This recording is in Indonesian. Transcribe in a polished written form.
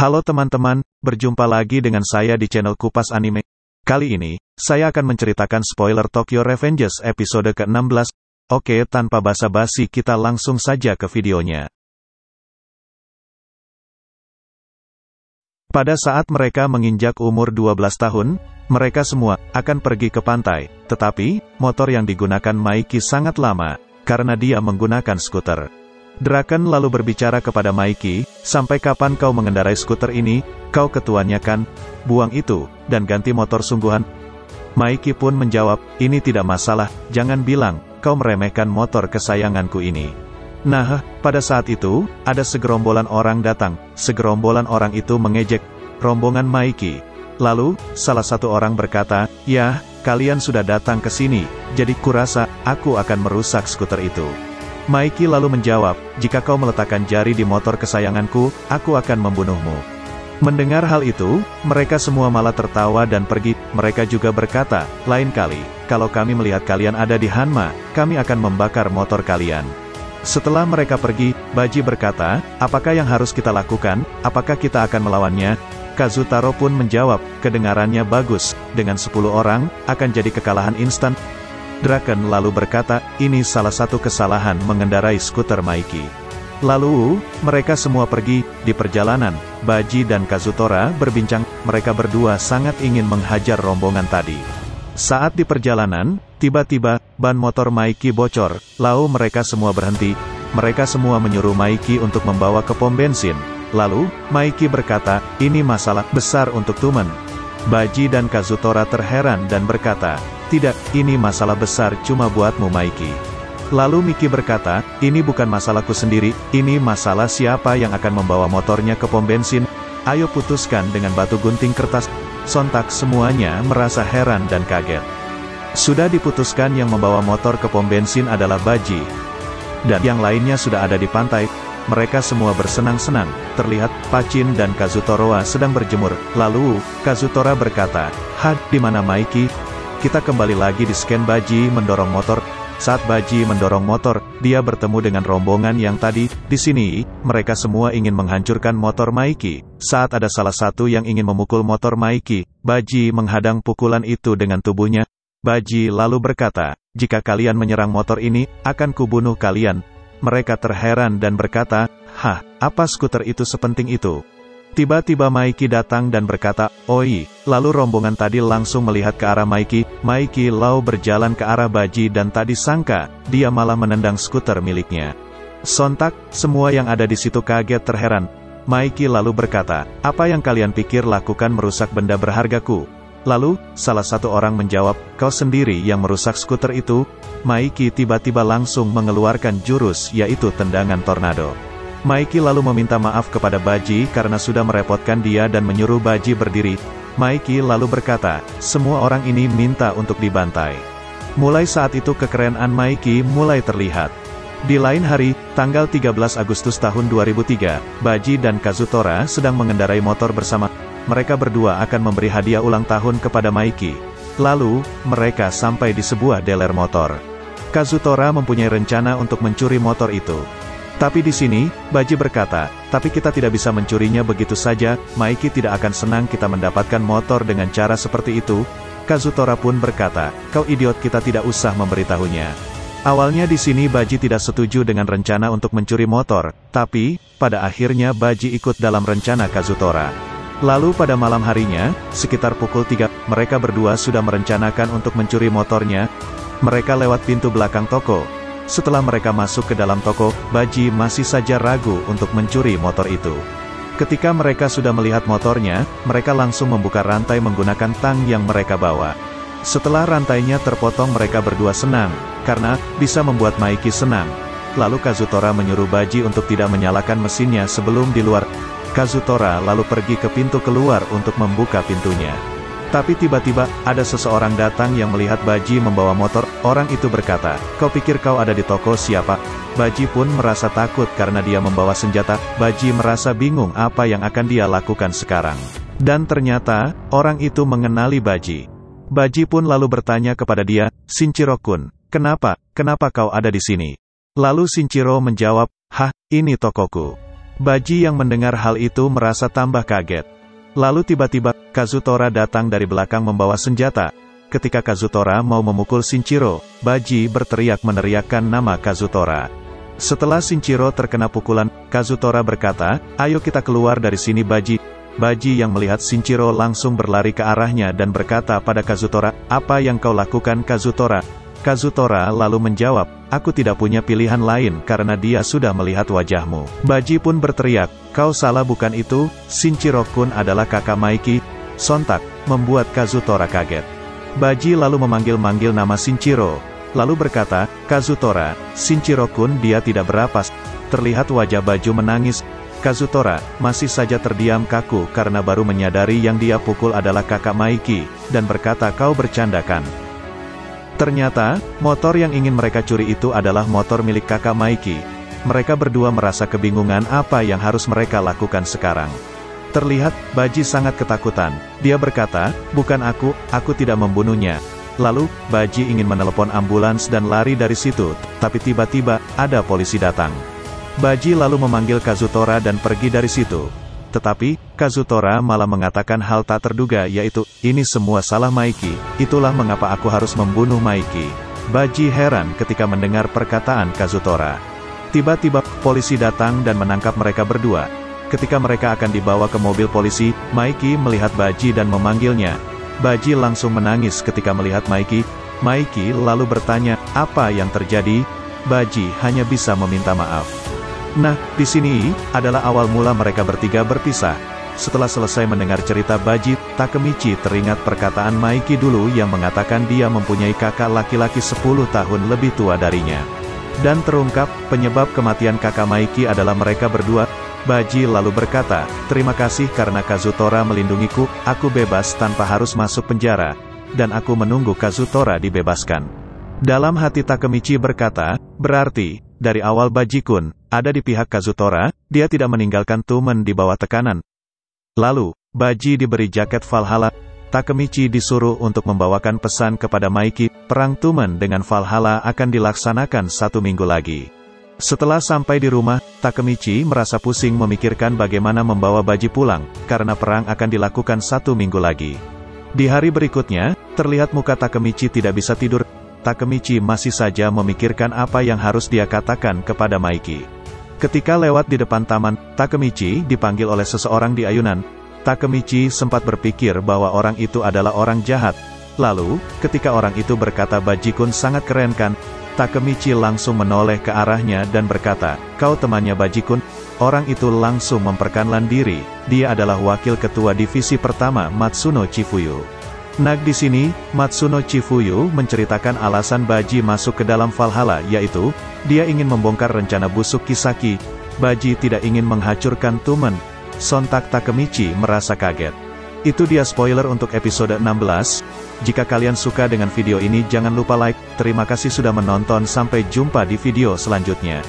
Halo teman-teman, berjumpa lagi dengan saya di channel Kupas Anime. Kali ini, saya akan menceritakan spoiler Tokyo Revengers episode ke-16. Oke, tanpa basa-basi kita langsung saja ke videonya. Pada saat mereka menginjak umur 12 tahun, mereka semua akan pergi ke pantai. Tetapi, motor yang digunakan Maiki sangat lama, karena dia menggunakan skuter. Draken lalu berbicara kepada Maiki, sampai kapan kau mengendarai skuter ini? Kau ketuanya kan? Buang itu, dan ganti motor sungguhan. Maiki pun menjawab, ini tidak masalah, jangan bilang, kau meremehkan motor kesayanganku ini. Nah, pada saat itu, ada segerombolan orang datang. Segerombolan orang itu mengejek rombongan Maiki. Lalu, salah satu orang berkata, ya, kalian sudah datang ke sini, jadi kurasa, aku akan merusak skuter itu. Maiki lalu menjawab, jika kau meletakkan jari di motor kesayanganku, aku akan membunuhmu. Mendengar hal itu, mereka semua malah tertawa dan pergi. Mereka juga berkata, lain kali, kalau kami melihat kalian ada di Hanma, kami akan membakar motor kalian. Setelah mereka pergi, Baji berkata, apakah yang harus kita lakukan? Apakah kita akan melawannya? Kazutaro pun menjawab, kedengarannya bagus, dengan 10 orang, akan jadi kekalahan instan. Draken lalu berkata, ini salah satu kesalahan mengendarai skuter Maiki. Lalu, mereka semua pergi. Di perjalanan, Baji dan Kazutora berbincang, mereka berdua sangat ingin menghajar rombongan tadi. Saat di perjalanan, tiba-tiba, ban motor Maiki bocor, lalu mereka semua berhenti. Mereka semua menyuruh Maiki untuk membawa ke pom bensin. Lalu, Maiki berkata, ini masalah besar untuk Tumen. Baji dan Kazutora terheran dan berkata, tidak, ini masalah besar cuma buatmu Maiki. Lalu Miki berkata, ini bukan masalahku sendiri, ini masalah siapa yang akan membawa motornya ke pom bensin. Ayo putuskan dengan batu gunting kertas. Sontak semuanya merasa heran dan kaget. Sudah diputuskan yang membawa motor ke pom bensin adalah Baji. Dan yang lainnya sudah ada di pantai. Mereka semua bersenang-senang. Terlihat, Pachin dan Kazutoroa sedang berjemur. Lalu, Kazutora berkata, di mana Maiki? Kita kembali lagi di scan. Baji mendorong motor. Saat Baji mendorong motor, dia bertemu dengan rombongan yang tadi. Di sini, mereka semua ingin menghancurkan motor Maiki. Saat ada salah satu yang ingin memukul motor Maiki, Baji menghadang pukulan itu dengan tubuhnya. Baji lalu berkata, jika kalian menyerang motor ini, akan kubunuh kalian. Mereka terheran dan berkata, apa skuter itu sepenting itu? Tiba-tiba Maiki datang dan berkata, oi, lalu rombongan tadi langsung melihat ke arah Maiki. Maiki lalu berjalan ke arah Baji dan tadi sangka, dia malah menendang skuter miliknya. Sontak, semua yang ada di situ kaget terheran. Maiki lalu berkata, apa yang kalian pikir lakukan merusak benda berhargaku? Lalu, salah satu orang menjawab, kau sendiri yang merusak skuter itu. Maiki tiba-tiba langsung mengeluarkan jurus, yaitu tendangan tornado. Maiki lalu meminta maaf kepada Baji karena sudah merepotkan dia dan menyuruh Baji berdiri. Maiki lalu berkata, semua orang ini minta untuk dibantai. Mulai saat itu kekerenan Maiki mulai terlihat. Di lain hari, tanggal 13 Agustus tahun 2003, Baji dan Kazutora sedang mengendarai motor bersama. Mereka berdua akan memberi hadiah ulang tahun kepada Maiki. Lalu, mereka sampai di sebuah dealer motor. Kazutora mempunyai rencana untuk mencuri motor itu. Tapi di sini, Baji berkata, tapi kita tidak bisa mencurinya begitu saja. Maiki tidak akan senang kita mendapatkan motor dengan cara seperti itu. Kazutora pun berkata, kau idiot, kita tidak usah memberitahunya. Awalnya di sini Baji tidak setuju dengan rencana untuk mencuri motor, tapi, pada akhirnya Baji ikut dalam rencana Kazutora. Lalu pada malam harinya, sekitar pukul 3, mereka berdua sudah merencanakan untuk mencuri motornya. Mereka lewat pintu belakang toko. Setelah mereka masuk ke dalam toko, Baji masih saja ragu untuk mencuri motor itu. Ketika mereka sudah melihat motornya, mereka langsung membuka rantai menggunakan tang yang mereka bawa. Setelah rantainya terpotong, mereka berdua senang, karena bisa membuat Maiki senang. Lalu Kazutora menyuruh Baji untuk tidak menyalakan mesinnya sebelum di luar. Kazutora lalu pergi ke pintu keluar untuk membuka pintunya. Tapi tiba-tiba, ada seseorang datang yang melihat Baji membawa motor. Orang itu berkata, kau pikir kau ada di toko siapa? Baji pun merasa takut karena dia membawa senjata. Baji merasa bingung apa yang akan dia lakukan sekarang. Dan ternyata, orang itu mengenali Baji. Baji pun lalu bertanya kepada dia, Shinjiro-kun, kenapa kau ada di sini? Lalu Shinjiro menjawab, ini tokoku. Baji yang mendengar hal itu merasa tambah kaget. Lalu tiba-tiba, Kazutora datang dari belakang membawa senjata. Ketika Kazutora mau memukul Shinjiro, Baji berteriak meneriakkan nama Kazutora. Setelah Shinjiro terkena pukulan, Kazutora berkata, "Ayo kita keluar dari sini Baji." Baji yang melihat Shinjiro langsung berlari ke arahnya dan berkata pada Kazutora, "Apa yang kau lakukan Kazutora?" Kazutora lalu menjawab, "Aku tidak punya pilihan lain karena dia sudah melihat wajahmu." Baji pun berteriak, "Kau salah bukan itu, Shinjiro-kun adalah kakak Maiki." Sontak, membuat Kazutora kaget. Baji lalu memanggil-manggil nama Shinjiro, lalu berkata, "Kazutora, Shinjiro-kun dia tidak berapas." Terlihat wajah Baju menangis. Kazutora masih saja terdiam kaku karena baru menyadari yang dia pukul adalah kakak Maiki, dan berkata, "Kau bercandakan." Ternyata, motor yang ingin mereka curi itu adalah motor milik kakak Maiki. Mereka berdua merasa kebingungan apa yang harus mereka lakukan sekarang. Terlihat, Baji sangat ketakutan. Dia berkata, "Bukan aku tidak membunuhnya." Lalu, Baji ingin menelepon ambulans dan lari dari situ, tapi tiba-tiba, ada polisi datang. Baji lalu memanggil Kazutora dan pergi dari situ. Tetapi, Kazutora malah mengatakan hal tak terduga yaitu, "Ini semua salah Maiki, itulah mengapa aku harus membunuh Maiki." Baji heran ketika mendengar perkataan Kazutora. Tiba-tiba, polisi datang dan menangkap mereka berdua. Ketika mereka akan dibawa ke mobil polisi, Maiki melihat Baji dan memanggilnya. Baji langsung menangis ketika melihat Maiki. Maiki lalu bertanya, "Apa yang terjadi?" Baji hanya bisa meminta maaf. Nah, di sini adalah awal mula mereka bertiga berpisah. Setelah selesai mendengar cerita Baji, Takemichi teringat perkataan Maiki dulu yang mengatakan dia mempunyai kakak laki-laki 10 tahun lebih tua darinya. Dan terungkap, penyebab kematian kakak Maiki adalah mereka berdua. Baji lalu berkata, "Terima kasih karena Kazutora melindungiku, aku bebas tanpa harus masuk penjara." Dan aku menunggu Kazutora dibebaskan. Dalam hati Takemichi berkata, "Berarti, dari awal Baji-kun ada di pihak Kazutora, dia tidak meninggalkan Tumen di bawah tekanan." Lalu, Baji diberi jaket Valhalla. Takemichi disuruh untuk membawakan pesan kepada Maiki, perang Tumen dengan Valhalla akan dilaksanakan 1 minggu lagi. Setelah sampai di rumah, Takemichi merasa pusing memikirkan bagaimana membawa Baji pulang, karena perang akan dilakukan 1 minggu lagi. Di hari berikutnya, terlihat muka Takemichi tidak bisa tidur. Takemichi masih saja memikirkan apa yang harus dia katakan kepada Maiki. Ketika lewat di depan taman, Takemichi dipanggil oleh seseorang di ayunan. Takemichi sempat berpikir bahwa orang itu adalah orang jahat. Lalu, ketika orang itu berkata Baji-kun sangat keren kan? Takemichi langsung menoleh ke arahnya dan berkata, "Kau temannya Baji-kun?" Orang itu langsung memperkenalkan diri. Dia adalah wakil ketua divisi pertama Matsuno Chifuyu. Nah, di sini, Matsuno Chifuyu menceritakan alasan Baji masuk ke dalam Valhalla, yaitu, dia ingin membongkar rencana busuk Kisaki. Baji tidak ingin menghancurkan Tumen. Sontak Takemichi merasa kaget. Itu dia spoiler untuk episode 16. Jika kalian suka dengan video ini jangan lupa like. Terima kasih sudah menonton, sampai jumpa di video selanjutnya.